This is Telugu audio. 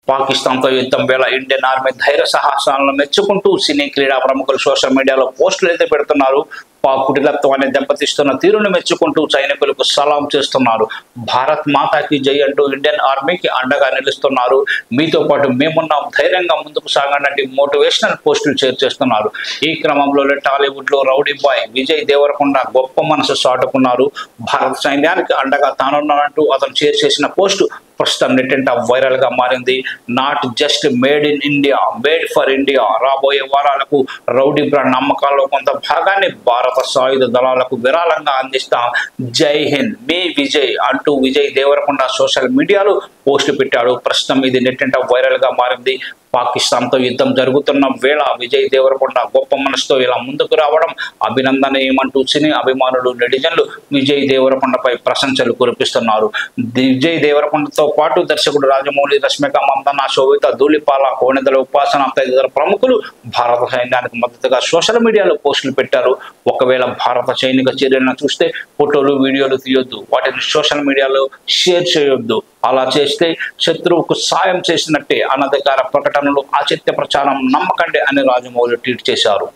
పాకిస్తాన్తో యుద్ధం వేళ ఇండియన్ ఆర్మీ ధైర్య సాహసాలను మెచ్చుకుంటూ సినీ క్రీడా ప్రముఖులు సోషల్ మీడియాలో పోస్టులు అయితే పెడుతున్నారు. పాక్ కుటిలత్వాన్ని దెబ్బతీస్తున్న తీరును మెచ్చుకుంటూ సైనికులకు సలాం చేస్తున్నారు. భారత్ మాతాకి జై అంటూ ఇండియన్ ఆర్మీకి అండగా నిలుస్తున్నారు. మీతో పాటు మేమున్నాం, ధైర్యంగా ముందుకు సాగండి మోటివేషనల్ పోస్టులు షేర్ చేస్తున్నారు. ఈ క్రమంలో టాలీవుడ్ లో రౌడీ బాయ్ విజయ్ దేవరకొండ గొప్ప మనసు చాటుకున్నారు. భారత సైన్యానికి అండగా తానున్నానంటూ అతను షేర్ చేసిన పోస్టు ప్రస్తుతం నెట్టింట వైరల్ గా మారింది. Not just made in India, made for India. రాబోయే వారాలకు రౌడీ బ్రాండ్ అమ్మకాల్లో కొంత భాగాన్ని భారత సాయుధ దళాలకు విరాళంగా అందిస్తాం. జై హింద్, మీ విజయ్ అంటూ విజయ్ దేవరకొండ సోషల్ మీడియాలో పోస్టు పెట్టాడు. ప్రస్తుతం ఇది నెట్టింట వైరల్ గా మారింది. పాకిస్తాన్తో యుద్ధం జరుగుతున్న వేళ విజయ్ దేవరకొండ గొప్ప మనసుతో ఇలా ముందుకు రావడం అభినందనీయమంటూ సినీ అభిమానులు, నెటిజన్లు విజయ్ దేవరకొండపై ప్రశంసలు కురిపిస్తున్నారు. విజయ్ దేవరకొండతో పాటు దర్శకుడు రాజమౌళి, రష్మిక మందన్న, శోభిత, ధూళిపాల, కోణెదల ఉపాసన తదితర ప్రముఖులు భారత సైన్యానికి మద్దతుగా సోషల్ మీడియాలో పోస్టులు పెట్టారు. ఒకవేళ భారత సైనిక చర్యలను చూస్తే ఫోటోలు, వీడియోలు తీయొద్దు, వాటిని సోషల్ మీడియాలో షేర్ చేయొద్దు. అలా చేస్తే శత్రువుకు సాయం చేసినట్టే. అనధికార ప్రకటనలు, అసత్య ప్రచారం నమ్మకండి అని రాజమౌళి ట్వీట్ చేశారు.